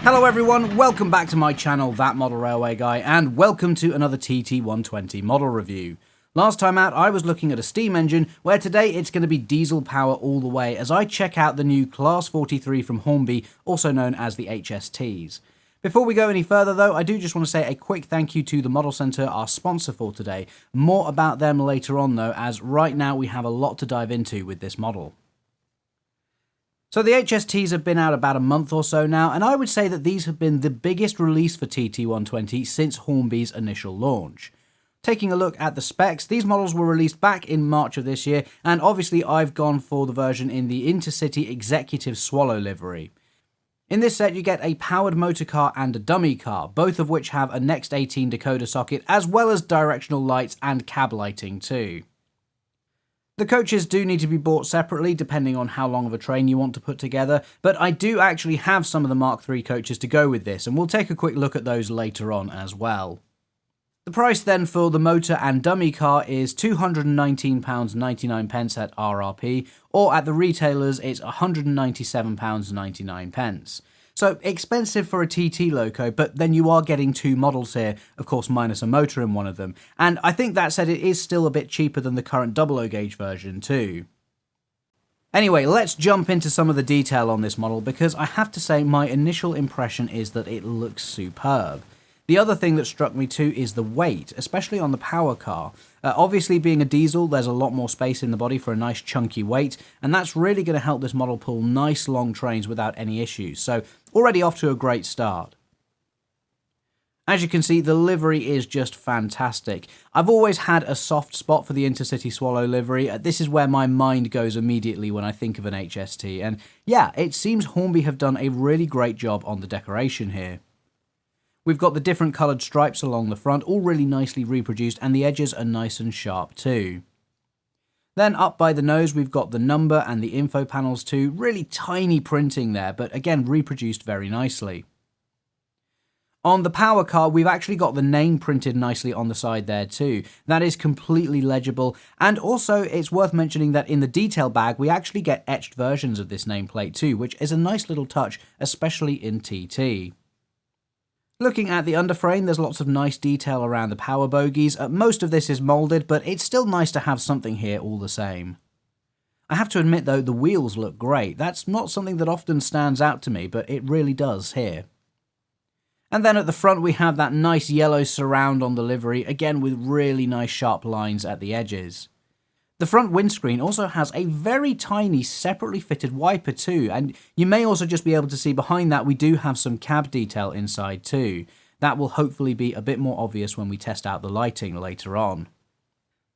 Hello everyone, welcome back to my channel, That Model Railway Guy, and welcome to another TT120 model review. Last time out I was looking at a steam engine, where today it's going to be diesel power all the way as I check out the new Class 43 from Hornby, also known as the HSTs. Before we go any further though, I do just want to say a quick thank you to the Model Centre, our sponsor for today. More about them later on though, as right now we have a lot to dive into with this model. So the HSTs have been out about a month or so now, and I would say that these have been the biggest release for TT120 since Hornby's initial launch. Taking a look at the specs, these models were released back in March of this year, and obviously I've gone for the version in the Intercity Executive Swallow livery. In this set you get a powered motor car and a dummy car, both of which have a Next 18 decoder socket as well as directional lights and cab lighting too. The coaches do need to be bought separately depending on how long of a train you want to put together, but I do actually have some of the Mk3 coaches to go with this, and we'll take a quick look at those later on as well. The price then for the motor and dummy car is £219.99 at RRP, or at the retailers it's £197.99. So expensive for a TT Loco, but then you are getting two models here, of course minus a motor in one of them, and I think that said it is still a bit cheaper than the current double O gauge version too. Anyway, let's jump into some of the detail on this model, because I have to say my initial impression is that it looks superb. The other thing that struck me too is the weight, especially on the power car. Obviously being a diesel, there's a lot more space in the body for a nice chunky weight, and that's really going to help this model pull nice long trains without any issues, so already off to a great start. As you can see, the livery is just fantastic. I've always had a soft spot for the Intercity Swallow livery. This is where my mind goes immediately when I think of an HST, and yeah, it seems Hornby have done a really great job on the decoration here. We've got the different coloured stripes along the front, all really nicely reproduced, and the edges are nice and sharp too. Then up by the nose we've got the number and the info panels too, really tiny printing there, but again reproduced very nicely. On the power car we've actually got the name printed nicely on the side there too. That is completely legible, and also it's worth mentioning that in the detail bag we actually get etched versions of this nameplate too, which is a nice little touch, especially in TT. Looking at the underframe, there's lots of nice detail around the power bogies. Most of this is moulded, but it's still nice to have something here all the same. I have to admit though, the wheels look great. That's not something that often stands out to me, but it really does here. And then at the front we have that nice yellow surround on the livery, again with really nice sharp lines at the edges. The front windscreen also has a very tiny separately fitted wiper too, and you may also just be able to see behind that we do have some cab detail inside too. That will hopefully be a bit more obvious when we test out the lighting later on.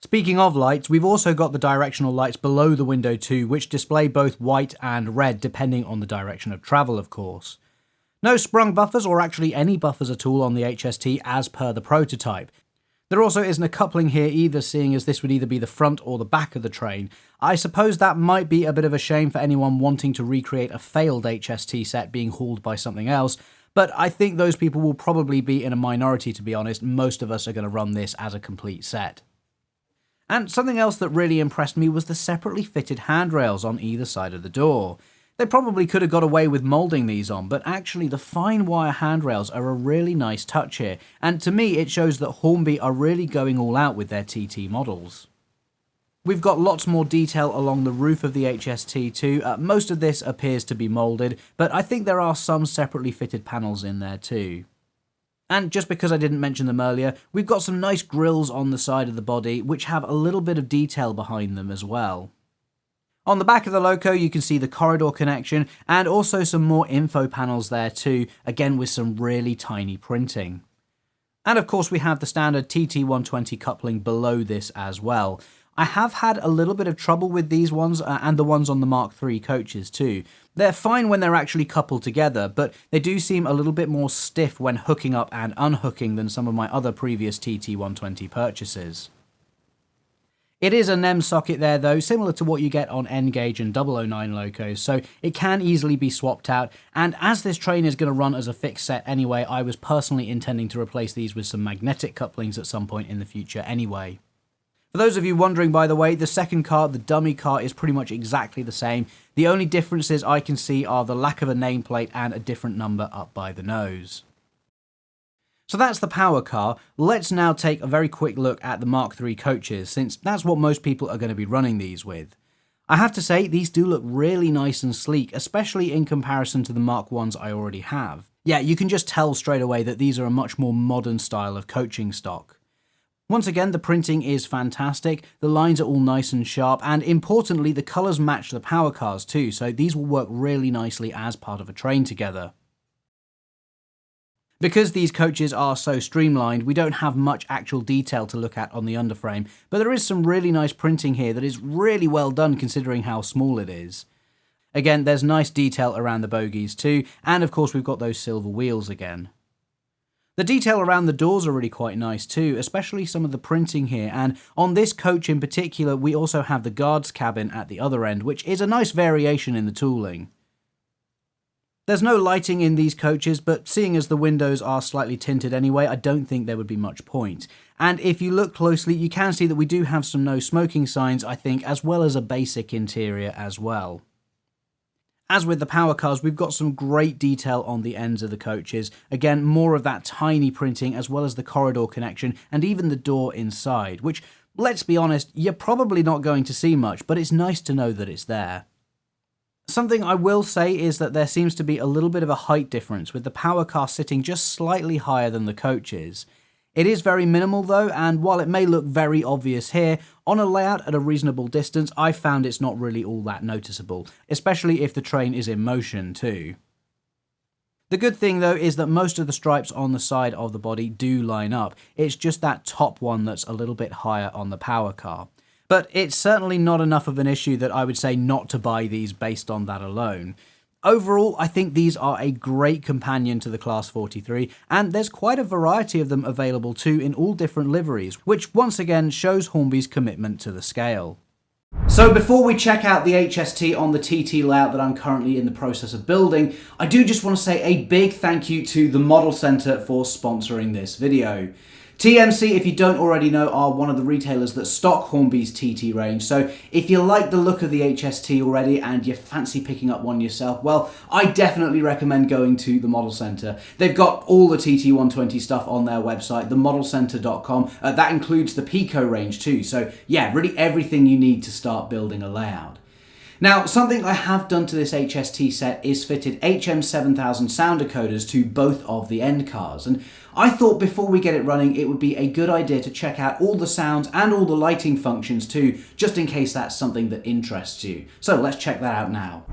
Speaking of lights, we've also got the directional lights below the window too, which display both white and red depending on the direction of travel of course. No sprung buffers or actually any buffers at all on the HST as per the prototype. There also isn't a coupling here either, seeing as this would either be the front or the back of the train. I suppose that might be a bit of a shame for anyone wanting to recreate a failed HST set being hauled by something else, but I think those people will probably be in a minority to be honest. Most of us are going to run this as a complete set. And something else that really impressed me was the separately fitted handrails on either side of the door. They probably could have got away with moulding these on, but actually the fine wire handrails are a really nice touch here, and to me it shows that Hornby are really going all out with their TT models. We've got lots more detail along the roof of the HST too. Most of this appears to be moulded, but I think there are some separately fitted panels in there too. And just because I didn't mention them earlier, we've got some nice grills on the side of the body which have a little bit of detail behind them as well. On the back of the Loco you can see the corridor connection and also some more info panels there too, again with some really tiny printing. And of course we have the standard TT120 coupling below this as well. I have had a little bit of trouble with these ones and the ones on the Mk3 coaches too. They're fine when they're actually coupled together, but they do seem a little bit more stiff when hooking up and unhooking than some of my other previous TT120 purchases. It is a NEM socket there though, similar to what you get on N-Gauge and 009 Locos, so it can easily be swapped out, and as this train is going to run as a fixed set anyway, I was personally intending to replace these with some magnetic couplings at some point in the future anyway. For those of you wondering, by the way, the second car, the dummy car, is pretty much exactly the same. The only differences I can see are the lack of a nameplate and a different number up by the nose. So that's the power car. Let's now take a very quick look at the Mk3 coaches, since that's what most people are going to be running these with. I have to say, these do look really nice and sleek, especially in comparison to the Mark 1s I already have. Yeah, you can just tell straight away that these are a much more modern style of coaching stock. Once again, the printing is fantastic, the lines are all nice and sharp, and importantly, the colours match the power cars too, so these will work really nicely as part of a train together. Because these coaches are so streamlined, we don't have much actual detail to look at on the underframe, but there is some really nice printing here that is really well done considering how small it is. Again, there's nice detail around the bogies too, and of course we've got those silver wheels again. The detail around the doors are really quite nice too, especially some of the printing here, and on this coach in particular we also have the guard's cabin at the other end, which is a nice variation in the tooling. There's no lighting in these coaches, but seeing as the windows are slightly tinted anyway, I don't think there would be much point. And if you look closely, you can see that we do have some no smoking signs, I think, as well as a basic interior as well. As with the power cars, we've got some great detail on the ends of the coaches. Again, more of that tiny printing, as well as the corridor connection, and even the door inside, which, let's be honest, you're probably not going to see much, but it's nice to know that it's there. Something I will say is that there seems to be a little bit of a height difference, with the power car sitting just slightly higher than the coaches. It is very minimal though, and while it may look very obvious here, on a layout at a reasonable distance, I found it's not really all that noticeable, especially if the train is in motion too. The good thing though is that most of the stripes on the side of the body do line up, it's just that top one that's a little bit higher on the power car. But it's certainly not enough of an issue that I would say not to buy these based on that alone. Overall, I think these are a great companion to the Class 43, and there's quite a variety of them available too in all different liveries, which once again shows Hornby's commitment to the scale. So before we check out the HST on the TT layout that I'm currently in the process of building, I do just want to say a big thank you to the Model Centre for sponsoring this video. TMC, if you don't already know, are one of the retailers that stock Hornby's TT range, so if you like the look of the HST already and you fancy picking up one yourself, well, I definitely recommend going to the Model Centre. They've got all the TT120 stuff on their website, themodelcentre.com. That includes the Pico range too, so yeah, really everything you need to start building a layout. Now, something I have done to this HST set is fitted HM7000 sound decoders to both of the end cars, and I thought before we get it running it would be a good idea to check out all the sounds and all the lighting functions too, just in case that's something that interests you. So let's check that out now.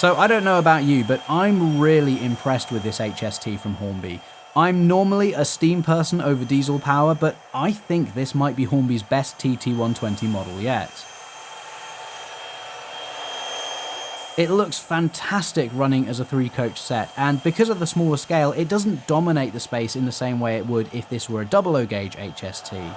So I don't know about you, but I'm really impressed with this HST from Hornby. I'm normally a steam person over diesel power, but I think this might be Hornby's best TT120 model yet. It looks fantastic running as a 3-coach set, and because of the smaller scale, it doesn't dominate the space in the same way it would if this were a 00 gauge HST.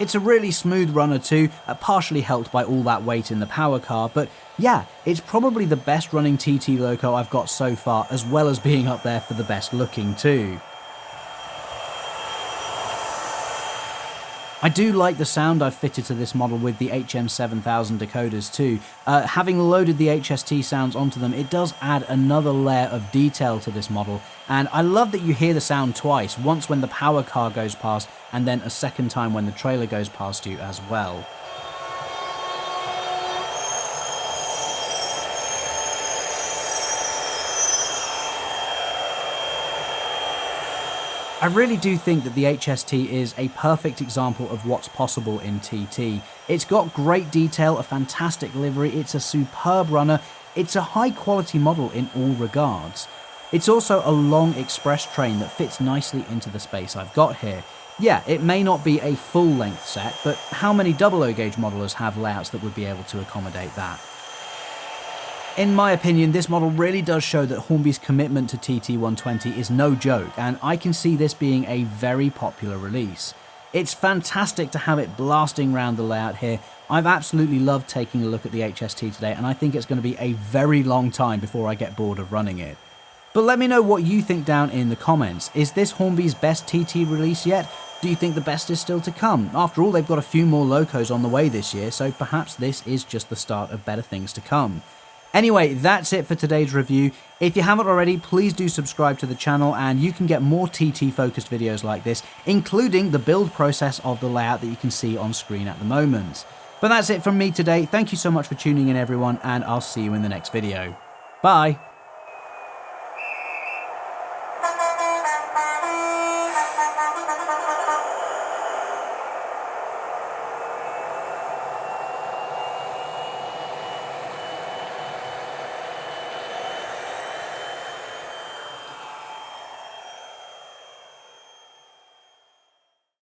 It's a really smooth runner too, partially helped by all that weight in the power car, but yeah, it's probably the best running TT Loco I've got so far, as well as being up there for the best looking too. I do like the sound I've fitted to this model with the HM7000 decoders too. Having loaded the HST sounds onto them, it does add another layer of detail to this model, and I love that you hear the sound twice, once when the power car goes past and then a second time when the trailer goes past you as well. I really do think that the HST is a perfect example of what's possible in TT. It's got great detail, a fantastic livery, it's a superb runner, it's a high quality model in all regards. It's also a long express train that fits nicely into the space I've got here. Yeah, it may not be a full length set, but how many 00 gauge modelers have layouts that would be able to accommodate that? In my opinion, this model really does show that Hornby's commitment to TT120 is no joke, and I can see this being a very popular release. It's fantastic to have it blasting around the layout here. I've absolutely loved taking a look at the HST today, and I think it's going to be a very long time before I get bored of running it. But let me know what you think down in the comments. Is this Hornby's best TT release yet? Do you think the best is still to come? After all, they've got a few more Locos on the way this year, so perhaps this is just the start of better things to come. Anyway, that's it for today's review. If you haven't already, please do subscribe to the channel and you can get more TT focused videos like this, including the build process of the layout that you can see on screen at the moment. But that's it from me today. Thank you so much for tuning in everyone, and I'll see you in the next video. Bye!